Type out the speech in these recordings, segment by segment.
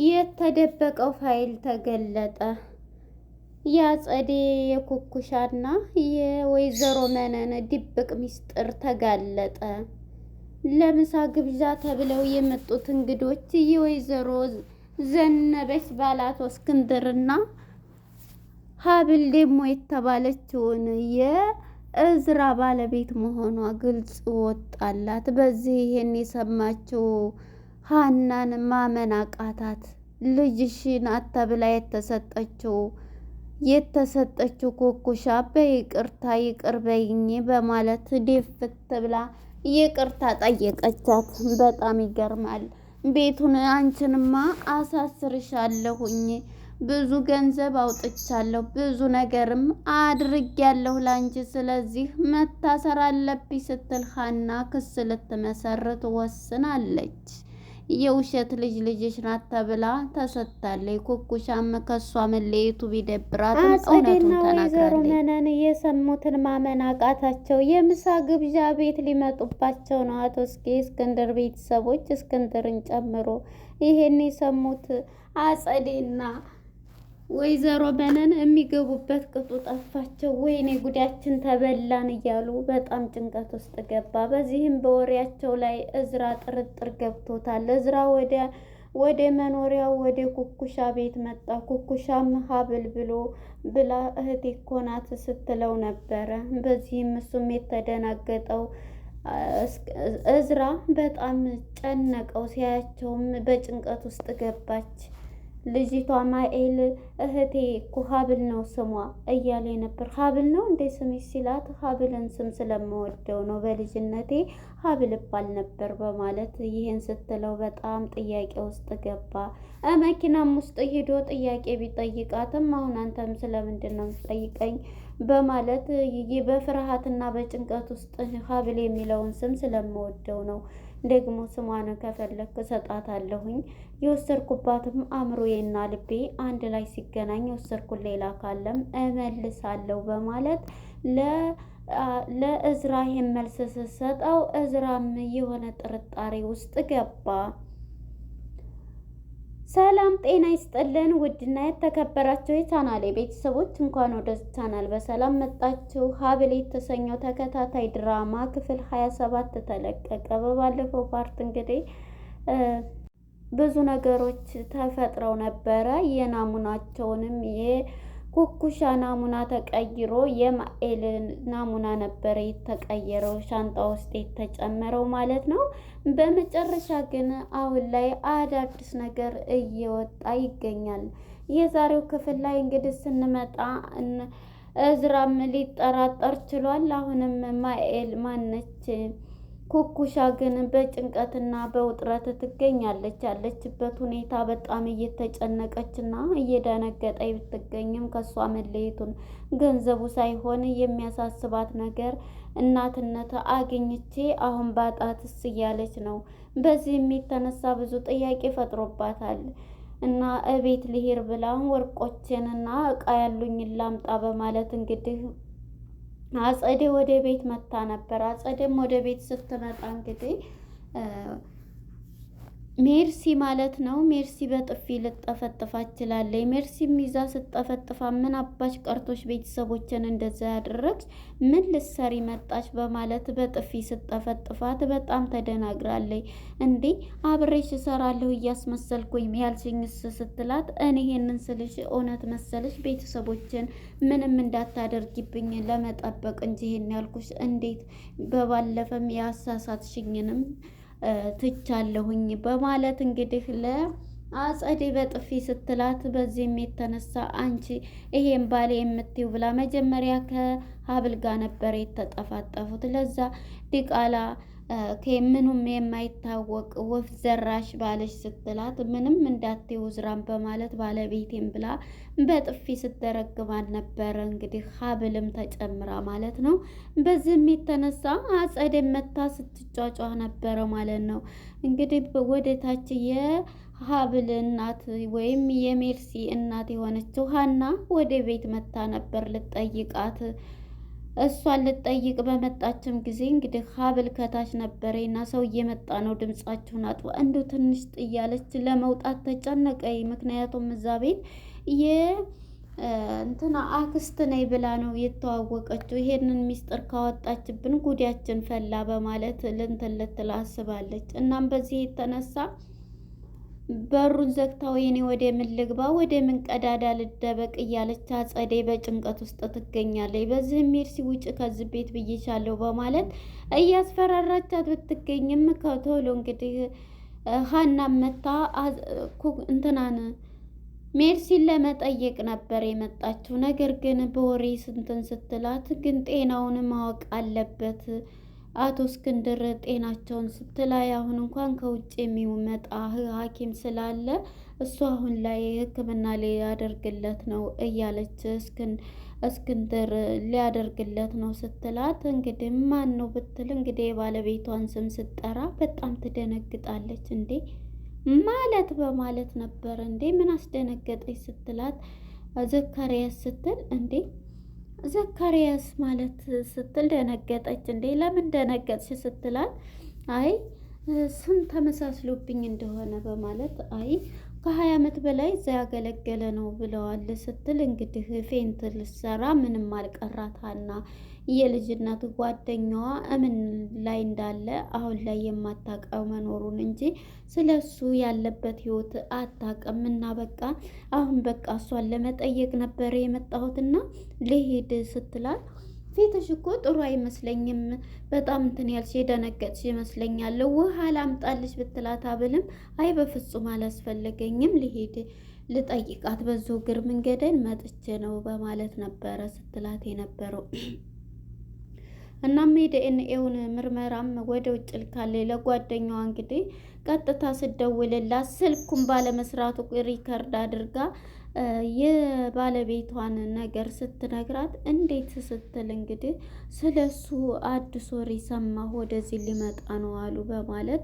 የተደበቀው ፋይል ተገለጠ። የአጸዴ የኩኩሻና የወይዘሮ መነን ድብቅ ሚስጥር ተጋለጠ። ለምሳ ግብዣ ተብለው የመጡት እንግዶች የወይዘሮ ዘነበች ባላቶ እስክንድርና ሀብል ደግሞ የተባለችውን የእዝራ ባለቤት መሆኗ ግልጽ ወጣላት። በዚህ ይሄን የሰማችው ሀናን ማመን አቃታት። ልጅሽ ናት ተብላ የተሰጠችው ኩኩሻ በይቅርታ ይቅር በይኝ በማለት ደፍት ብላ ይቅርታ ጠየቀቻት። በጣም ይገርማል። ቤቱን አንቺንማ አሳስርሻለሁኝ፣ ብዙ ገንዘብ አውጥቻለሁ፣ ብዙ ነገርም አድርጌያለሁ ላንቺ፣ ስለዚህ መታሰር አለብኝ ስትል ሀና ክስ ልትመሰርት ወስናለች። የውሸት ልጅሽ ናት ተብላ ተሰጥታለች። ኩኩሻም ከሷ መለየቱ ቢደብራትም እውነቱን ተናግራለች። ወይዘሮ መነን የሰሙትን ማመን አቃታቸው። የምሳ ግብዣ ቤት ሊመጡባቸው ነው አቶ እስክንድር ቤተሰቦች እስክንድርን ጨምሮ። ይሄን የሰሙት አጸዴና ወይዘሮ መነን የሚገቡበት ቅጡ ጠፋቸው። ወይኔ ጉዳችን ተበላን እያሉ በጣም ጭንቀት ውስጥ ገባ። በዚህም በወሬያቸው ላይ እዝራ ጥርጥር ገብቶታል። እዝራ ወደ መኖሪያው ወደ ኩኩሻ ቤት መጣ። ኩኩሻም ሀብል ብላ እህቴ እኮ ናት ስትለው ነበረ። በዚህም እሱም የተደናገጠው እዝራ በጣም ጨነቀው። ሲያያቸውም በጭንቀት ውስጥ ገባች። ልጅቷ ማኤል እህቴ እኮ ሀብል ነው ስሟ እያለ ነበር። ሀብል ነው እንዴ ስምሽ ሲላት፣ ሀብልን ስም ስለምወደው ነው በልጅነቴ ሀብል እባል ነበር በማለት ይህን ስትለው በጣም ጥያቄ ውስጥ ገባ። መኪናም ውስጥ ሂዶ ጥያቄ ቢጠይቃትም አሁን አንተም ስለምንድን ነው የምትጠይቀኝ በማለት በፍርሃትና በጭንቀት ውስጥ ሀብል የሚለውን ስም ስለምወደው ነው፣ ደግሞ ስሟን ከፈለክ እሰጣታለሁኝ፣ የወሰድኩባትም አእምሮዬና ልቤ አንድ ላይ ሲገናኝ የወሰድኩት ሌላ ካለም እመልሳለሁ በማለት ለእዝራ ይሄን መልስ ስትሰጠው እዝራም የሆነ ጥርጣሬ ውስጥ ገባ። ሰላም ጤና ይስጥልን ውድና የተከበራችሁ የቻናሌ ቤተሰቦች እንኳን ወደ ቻናል በሰላም መጣችሁ። ሀብል የተሰኘው ተከታታይ ድራማ ክፍል 27 ተለቀቀ። በባለፈው ፓርት እንግዲህ ብዙ ነገሮች ተፈጥረው ነበረ። የናሙናቸውንም የኩኩሻ ናሙና ተቀይሮ የማኤል ናሙና ነበረ የተቀየረው ሻንጣ ውስጥ የተጨመረው ማለት ነው። በመጨረሻ ግን አሁን ላይ አዳዲስ ነገር እየወጣ ይገኛል። የዛሬው ክፍል ላይ እንግዲህ ስንመጣ እዝራም ሊጠራጠር ችሏል። አሁንም ማኤል ማነች ኩኩሻ ግን በጭንቀትና በውጥረት ትገኛለች። ያለችበት ሁኔታ በጣም እየተጨነቀችና እየደነገጠች ብትገኝም ከሷ መለየቱን ገንዘቡ ሳይሆን የሚያሳስባት ነገር እናትነት አግኝቼ አሁን ባጣትስ እያለች ነው። በዚህም የተነሳ ብዙ ጥያቄ ፈጥሮባታል እና እቤት ልሄድ ብላ ወርቆችንና እቃ ያሉኝን ላምጣ በማለት እንግዲህ አጸዴ ወደ ቤት መታ ነበር። አጸዴም ወደ ቤት ስትመጣ እንግዲህ ሜርሲ ማለት ነው። ሜርሲ በጥፊ ልጠፈጥፋ ትችላለች። ሜርሲም ይዛ ስትጠፈጥፋ ምን አባሽ ቀርቶሽ ቤተሰቦችን እንደዛ ያደረግሽ ምን ልትሰሪ መጣች በማለት በጥፊ ስትጠፈጥፋት በጣም ተደናግራለች። እንዴ አብሬሽ እሰራለሁ እያስመሰልኩኝ ያልሽኝስ ስትላት፣ እኔ ይሄንን ስልሽ እውነት መሰለሽ ቤተሰቦችን ምንም እንዳታደርጊብኝ ለመጠበቅ እንጂ ይሄን ያልኩሽ፣ እንዴት በባለፈም ያሳሳትሽኝንም ትቻለሁኝ በማለት እንግዲህ ለአጸዴ በጥፊ ስትላት፣ በዚህም የተነሳ አንቺ ይሄን ባሌ የምትይው ብላ መጀመሪያ ከሀብል ጋር ነበር የተጠፋጠፉት። ለዛ ዲቃላ ከምኑም የማይታወቅ ወፍ ዘራሽ ባለሽ ስትላት፣ ምንም እንዳትዪው ዝራም በማለት ባለቤቴም ብላ በጥፊ ስትደረግማል ነበረ። እንግዲህ ሀብልም ተጨምራ ማለት ነው። በዚህም የተነሳ አጸደ መታ ስትጫጫህ ነበረ ማለት ነው። እንግዲህ ወደ ታች የሀብል እናት ወይም የሜርሲ እናት የሆነችው ሀና ወደ ቤት መታ ነበር ልጠይቃት እሷን ልትጠይቅ በመጣችም ጊዜ እንግዲህ ሀብል ከታች ነበረና ሰው እየመጣ ነው ድምጻችሁን አጥፋ እንዶ ትንሽ ጥያለች ለመውጣት ተጨነቀኝ። ምክንያቱም እዛ ቤት እንትና አክስት ነኝ ብላ ነው የተዋወቀችው። ይሄንን ሚስጥር ካወጣችብን ጉዳያችን ፈላ በማለት ልትል አስባለች። እናም በዚህ የተነሳ በሩን ዘግታ ወይኔ ወደ ምን ልግባ ወደ ምን ቀዳዳ ልደበቅ እያለች አጸዴ በጭንቀት ውስጥ ትገኛለች። በዚህም ሜርሲ ውጭ ከዚህ ቤት ብዬሻለሁ በማለት እያስፈራራቻት ብትገኝም ከቶሎ እንግዲህ ሀና መታ እንትናን ሜርሲን ለመጠየቅ ነበር የመጣችው። ነገር ግን በወሬ ስንትን ስትላት ግን ጤናውን ማወቅ አለበት አቶ እስክንድር ጤናቸውን ስትላይ አሁን እንኳን ከውጭ የሚመጣ ሐኪም ስላለ እሱ አሁን ላይ ሕክምና ሊያደርግለት ነው እያለች እስክንድር ሊያደርግለት ነው ስትላት እንግዲህ ማን ነው ብትል እንግዲህ የባለቤቷን ስም ስትጠራ በጣም ትደነግጣለች። እንዴ ማለት በማለት ነበር። እንዴ ምን አስደነገጠች ስትላት ዘካሪያስ ስትል እንዴ ዘካሪያስ ማለት ስትል ደነገጠች። እንዴ ለምን ደነገጥሽ ስትላት አይ ስም ተመሳስሎብኝ እንደሆነ በማለት አይ ከ20 ዓመት በላይ እዛ ያገለገለ ነው ብለዋል ስትል እንግዲህ ፌንት ልትሰራ ምንም አልቀራታና የልጅነቱ ጓደኛዋ እምን ላይ እንዳለ አሁን ላይ የማታውቀው መኖሩን እንጂ ስለሱ ያለበት ህይወት አታውቅም። እና በቃ አሁን በቃ እሷን ለመጠየቅ ነበር የመጣሁትና ልሄድ ስትላት ፊትሽ እኮ ጥሩ አይመስለኝም፣ በጣም እንትን ያልሽ የደነገጥሽ ይመስለኛል፣ ውሃ ላምጣልሽ ብትላት አብልም አይ በፍጹም አላስፈለገኝም ልሄድ ልጠይቃት በዙ እግር መንገደን መጥቼ ነው በማለት ነበረ ስትላት የነበረው። እናም የዲኤንኤውን ምርመራም ወደ ውጭ ልካለች ለጓደኛዋ። እንግዲህ ቀጥታ ስደውልላት ስልኩን ባለመስራቱ ሪከርድ አድርጋ የባለቤቷን ነገር ስትነግራት እንዴት ስትል እንግዲህ ስለሱ አዲስ ወሬ ሰማሁ ወደዚህ ሊመጣ ነው አሉ በማለት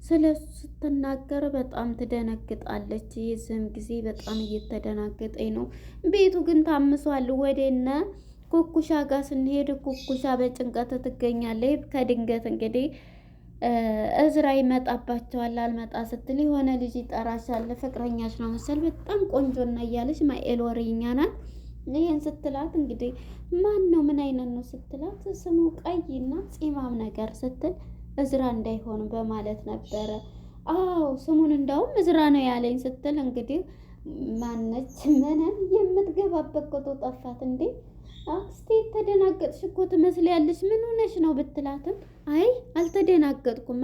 ስለሱ ስትናገር በጣም ትደነግጣለች። የዚህም ጊዜ በጣም እየተደናገጠኝ ነው። ቤቱ ግን ታምሷል። ወደነ ኩኩሻ ጋር ስንሄድ ኩኩሻ በጭንቀት ትገኛለች። ከድንገት እንግዲህ እዝራ ይመጣባቸዋል። አልመጣ ስትል የሆነ ልጅ ይጠራሻል ፍቅረኛሽ ነው መሰል በጣም ቆንጆና እያለች ማኤል ወሬኛ ናት። ይህን ስትላት እንግዲህ ማን ነው ምን አይነት ነው ስትላት ስሙ ቀይና ፂማም ነገር ስትል እዝራ እንዳይሆን በማለት ነበረ። አዎ ስሙን እንዳውም እዝራ ነው ያለኝ ስትል እንግዲህ ማነች ምንም የምትገባበት ቆጦ ጠፋት። እንዴ አክስቴ ተደናገጥሽ እኮ ትመስያለሽ ምን ሆነሽ ነው ብትላትም አይ አልተደናገጥኩም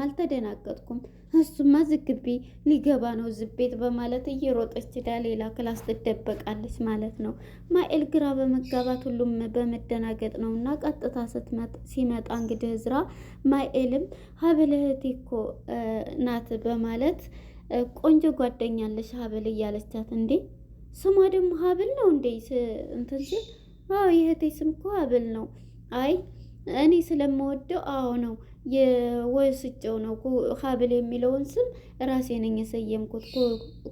እሱማ ዝግቢ ሊገባ ነው ዝቤት በማለት እየሮጠች ዳ ሌላ ክላስ ትደበቃለች ማለት ነው። ማኤል ግራ በመጋባት ሁሉም በመደናገጥ ነው እና ቀጥታ ሲመጣ እንግዲህ እዝራ ማኤልም ሀብል እህቴ እኮ ናት በማለት ቆንጆ ጓደኛለሽ ሀብል እያለቻት እንዴ ስሟ ደግሞ ሀብል ነው እንዴ እንትን ሲል አዎ የእህቴ ስም እኮ ሀብል ነው። አይ እኔ ስለምወደው አዎ ነው የወስጨው ነው ሀብል የሚለውን ስም ራሴ ነኝ የሰየምኩት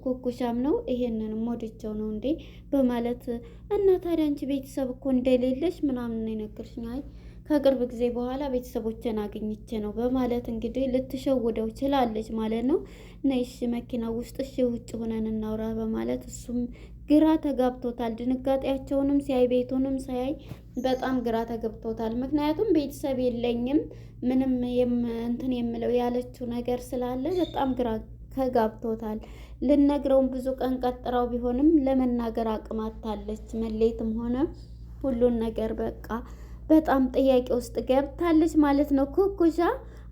ኩኩሻም ነው ይሄንንም ወድጀው ነው እንዴ በማለት እና ታዲያ አንቺ ቤተሰብ እኮ እንደሌለሽ ምናምን ነው የነገርሽኝ። አይ ከቅርብ ጊዜ በኋላ ቤተሰቦችን አግኝቼ ነው በማለት እንግዲህ ልትሸውደው ችላለች ማለት ነው። ነይሽ መኪና ውስጥ እሺ ውጭ ሆነን እናውራ በማለት እሱም ግራ ተጋብቶታል። ድንጋጤያቸውንም ሲያይ ቤቱንም ሲያይ በጣም ግራ ተገብቶታል። ምክንያቱም ቤተሰብ የለኝም ምንም እንትን የምለው ያለችው ነገር ስላለ በጣም ግራ ተጋብቶታል። ልነግረውም ብዙ ቀን ቀጥራው ቢሆንም ለመናገር አቅማታለች። መሌትም ሆነ ሁሉን ነገር በቃ በጣም ጥያቄ ውስጥ ገብታለች ማለት ነው ኩኩሻ።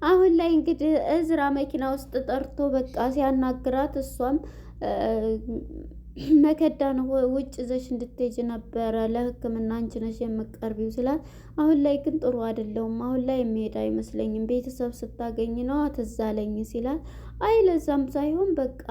አሁን ላይ እንግዲህ እዝራ መኪና ውስጥ ጠርቶ በቃ ሲያናግራት እሷም መከዳ ነው ውጭ ይዘሽ እንድትሄጂ ነበረ ለሕክምና አንቺ ነሽ የምትቀርቢው ስላት አሁን ላይ ግን ጥሩ አይደለሁም አሁን ላይ የሚሄድ አይመስለኝም ቤተሰብ ስታገኝ ነው ትዝ አለኝ ሲላት አይ ለዛም ሳይሆን በቃ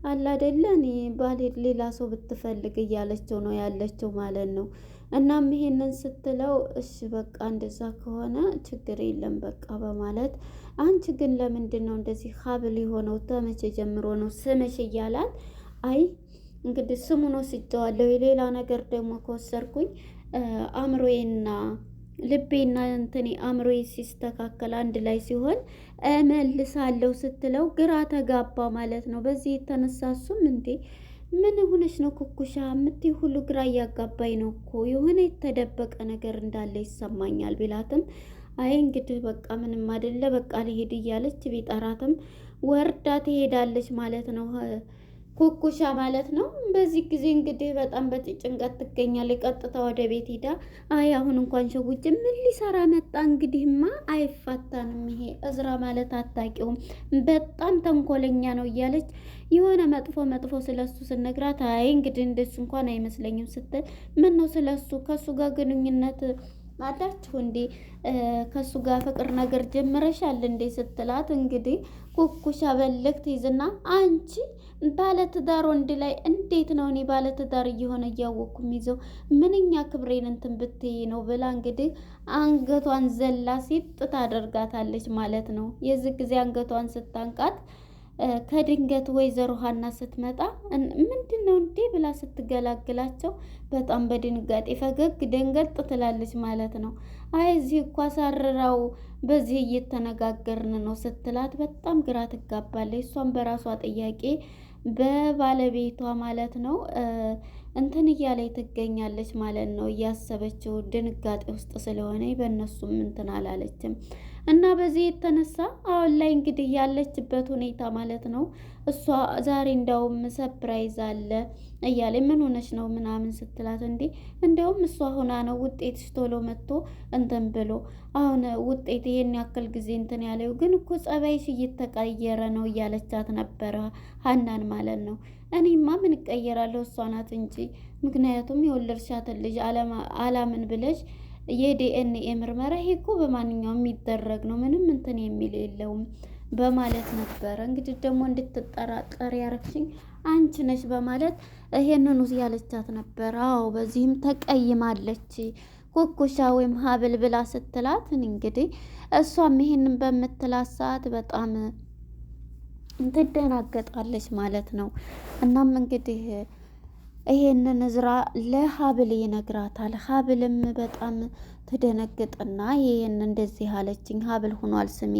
አለ አይደለ እኔ ባልሄድ ሌላ ሰው ብትፈልግ እያለችው ነው ያለችው ማለት ነው። እናም ይሄንን ስትለው እሺ በቃ እንደዛ ከሆነ ችግር የለም በቃ በማለት አንቺ ግን ለምንድን ነው እንደዚህ ሀብል የሆነው ተመቼ ጀምሮ ነው ስምሽ እያላት አይ እንግዲህ ስሙን ወስጄዋለሁ የሌላ ነገር ደግሞ ከወሰድኩኝ አእምሮዬና ልቤና እንትኔ አእምሮዬ ሲስተካከል አንድ ላይ ሲሆን እመልሳለሁ ስትለው ግራ ተጋባ ማለት ነው። በዚህ የተነሳ እሱም እንዴ ምን ሆነሽ ነው ኩኩሻ የምትይ ሁሉ ግራ እያጋባኝ ነው እኮ የሆነ የተደበቀ ነገር እንዳለ ይሰማኛል ቢላትም አይ እንግዲህ በቃ ምንም አይደለ በቃ ልሄድ እያለች ቢጠራትም ወርዳ ትሄዳለች ማለት ነው። ኩኩሻ ማለት ነው። በዚህ ጊዜ እንግዲህ በጣም በጭንቀት ትገኛለች። ቀጥታ ወደ ቤት ሂዳ አይ አሁን እንኳን ሸጉጭ ምን ሊሰራ መጣ? እንግዲህማ አይፋታንም። ይሄ እዝራ ማለት አታውቂውም፣ በጣም ተንኮለኛ ነው እያለች የሆነ መጥፎ መጥፎ ስለሱ ስነግራት አይ እንግዲህ እንደሱ እንኳን አይመስለኝም ስትል ምን ነው ስለሱ ከሱ ጋር ግንኙነት አላችሁ እንዴ? ከሱ ጋር ፍቅር ነገር ጀምረሻል እንዴ ስትላት እንግዲህ ኩኩሻ በልክ ትይዝና አንቺ ባለትዳር ወንድ ላይ እንዴት ነው እኔ ባለትዳር እየሆነ እያወቅኩ ይዘው ምንኛ ክብሬን እንትን ብትይ ነው ብላ እንግዲህ አንገቷን ዘላ ሲጥ ታደርጋታለች ማለት ነው። የዚህ ጊዜ አንገቷን ስታንቃት ከድንገት ወይዘሮ ሀና ስትመጣ ምንድን ነው እንዴ ብላ ስትገላግላቸው በጣም በድንጋጤ ፈገግ ደንገጥ ትላለች ማለት ነው። አይ እዚህ እኮ አሳርራው በዚህ እየተነጋገርን ነው ስትላት በጣም ግራ ትጋባለች። እሷም በራሷ ጥያቄ በባለቤቷ ማለት ነው እንትን እያለች ትገኛለች ማለት ነው። እያሰበችው ድንጋጤ ውስጥ ስለሆነ በእነሱም እንትን አላለችም። እና በዚህ የተነሳ አሁን ላይ እንግዲህ ያለችበት ሁኔታ ማለት ነው እሷ ዛሬ እንዳውም ሰፕራይዝ አለ እያለ ምን ሆነች ነው ምናምን ስትላት እንዴ እንደውም እሷ ሆና ነው ውጤትሽ ቶሎ መጥቶ እንትን ብሎ አሁን ውጤት ይሄን ያክል ጊዜ እንትን ያለው ግን እኮ ጸባይሽ እየተቀየረ ነው እያለቻት ነበረ ሀናን ማለት ነው። እኔማ ምን እቀየራለሁ እሷ ናት እንጂ ምክንያቱም የወለድሻትን ልጅ አላምን ብለሽ የዲኤንኤ ምርመራ ይሄ እኮ በማንኛውም የሚደረግ ነው ምንም እንትን የሚል የለውም በማለት ነበረ። እንግዲህ ደግሞ እንድትጠራጠር ያረግሽኝ አንቺ ነሽ በማለት ይሄንን ያለቻት ነበር። አዎ በዚህም ተቀይማለች ኩኩሻ ወይም ሀብል ብላ ስትላት እንግዲህ እሷም ይሄንን በምትላት ሰዓት በጣም ትደናገጣለች ማለት ነው። እናም እንግዲህ ይሄንን እዝራ ለሀብል ይነግራታል። ሀብልም በጣም ትደነግጥና ይሄን እንደዚህ አለችኝ ሀብል ሆኗል ስሜ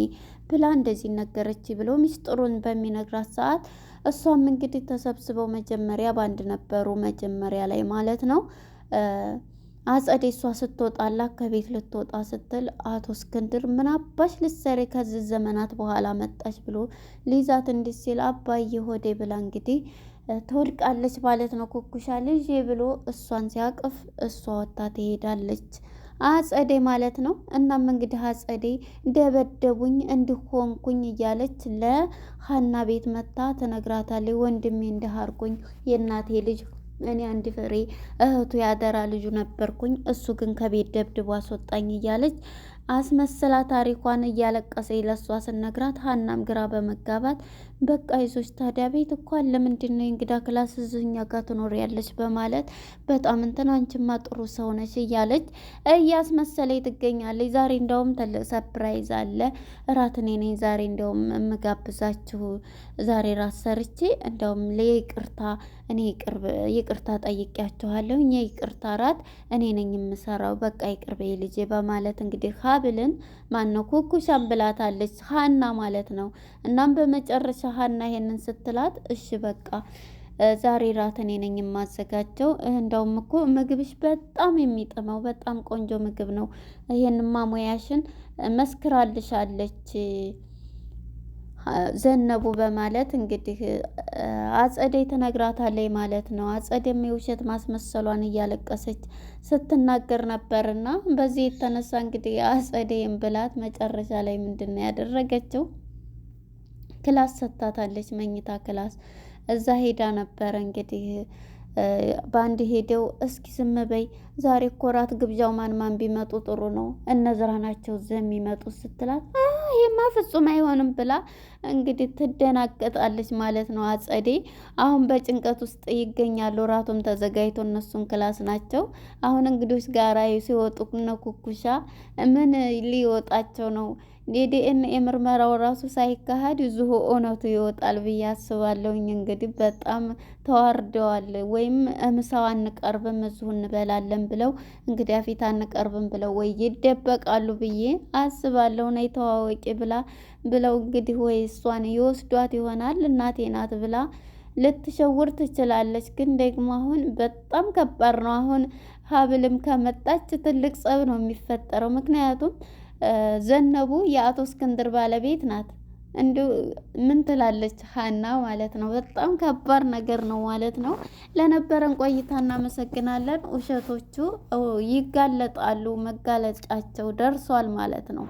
ብላ እንደዚህ ነገረች ብሎ ሚስጥሩን በሚነግራት ሰዓት እሷም እንግዲህ ተሰብስበው መጀመሪያ ባንድ ነበሩ መጀመሪያ ላይ ማለት ነው። አጸዴ እሷ ስትወጣላ ከቤት ልትወጣ ስትል አቶ እስክንድር ምን አባሽ ልትሰሪ ከዚህ ዘመናት በኋላ መጣች ብሎ ሊዛት እንዲህ ሲል አባዬ ሆዴ ብላ እንግዲህ ትወድቃለች ማለት ነው። ኩኩሻ ልጅ ብሎ እሷን ሲያቅፍ እሷ ወጣ ትሄዳለች አጸዴ ማለት ነው። እናም እንግዲህ አጸዴ ደበደቡኝ እንዲሆንኩኝ እያለች ለሀና ቤት መታ ትነግራታለች። ወንድሜ እንዲሃርኩኝ የእናቴ ልጅ እኔ አንድ ፍሬ እህቱ ያደራ ልጁ ነበርኩኝ እሱ ግን ከቤት ደብድቦ አስወጣኝ እያለች አስመስላ ታሪኳን እያለቀሰ ለሷ ስነግራት ሀናም ግራ በመጋባት በቃ ይዞች ታዲያ ቤት እኮ አለ ምንድን ነው የእንግዳ ክላስ እዚህኛ ጋር ትኖሪያለች በማለት በጣም እንትን አንቺማ ጥሩ ሰው ነሽ እያለች እያስመሰለኝ ትገኛለች። ዛሬ እንደውም ትልቅ ሰፕራይዝ አለ እራት እኔ ነኝ ዛሬ እንደውም የምጋብዛችሁ ዛሬ ራት ሰርቼ እንደውም ለይቅርታ እኔ ይቅርታ ጠይቄያችኋለሁ እኛ ይቅርታ ራት እኔ ነኝ የምሰራው በቃ ይቅርቤ ልጄ በማለት እንግዲህ ሀብልን ማነው ኩኩሻን ብላታለች ሀና ማለት ነው። እናም በመጨረሻ ሀና ይሄንን ስትላት እሺ በቃ ዛሬ ራት እኔ ነኝ የማዘጋጀው እንደውም እኮ ምግብሽ በጣም የሚጥመው በጣም ቆንጆ ምግብ ነው ይሄንማ ሙያሽን መስክራልሻለች ዘነቡ በማለት እንግዲህ አጸደይ ትነግራታለች ማለት ነው። አጸደም የውሸት ማስመሰሏን እያለቀሰች ስትናገር ነበርና በዚህ የተነሳ እንግዲህ አጸደይም ብላት መጨረሻ ላይ ምንድነው ያደረገችው ክላስ ሰጥታታለች መኝታ ክላስ እዛ ሄዳ ነበረ እንግዲህ በአንድ ሄደው እስኪ ዝም በይ ዛሬ እኮ ራት ግብዣው ማን ቢመጡ ጥሩ ነው እነዝራ ናቸው እዚህ የሚመጡት ስትላት ይሄማ ይሄማ ፍጹም አይሆንም ብላ እንግዲህ ትደናገጣለች ማለት ነው። አጸዴ አሁን በጭንቀት ውስጥ ይገኛሉ። ራቱም ተዘጋጅቶ እነሱም ክላስ ናቸው። አሁን እንግዶች ጋራ ሲወጡ እነ ኩኩሻ ምን ሊወጣቸው ነው? የዲኤንኤ ምርመራው ራሱ ሳይካሄድ እዚሁ እውነቱ ይወጣል ብዬ አስባለሁኝ። እንግዲህ በጣም ተዋርደዋል። ወይም ምሳው አንቀርብም እዚሁ እንበላለን ብለው እንግዲህ ፊት አንቀርብም ብለው ወይ ይደበቃሉ ብዬ አስባለሁ። ነይ ተዋወቂ ብለው እንግዲህ ወይ እሷን ይወስዷት ይሆናል። እናቴ ናት ብላ ልትሸውር ትችላለች። ግን ደግሞ አሁን በጣም ከባድ ነው። አሁን ሀብልም ከመጣች ትልቅ ጸብ ነው የሚፈጠረው። ምክንያቱም ዘነቡ የአቶ እስክንድር ባለቤት ናት። እንዲሁ ምን ትላለች ሀና ማለት ነው። በጣም ከባድ ነገር ነው ማለት ነው። ለነበረን ቆይታ እናመሰግናለን። ውሸቶቹ ይጋለጣሉ፣ መጋለጫቸው ደርሷል ማለት ነው።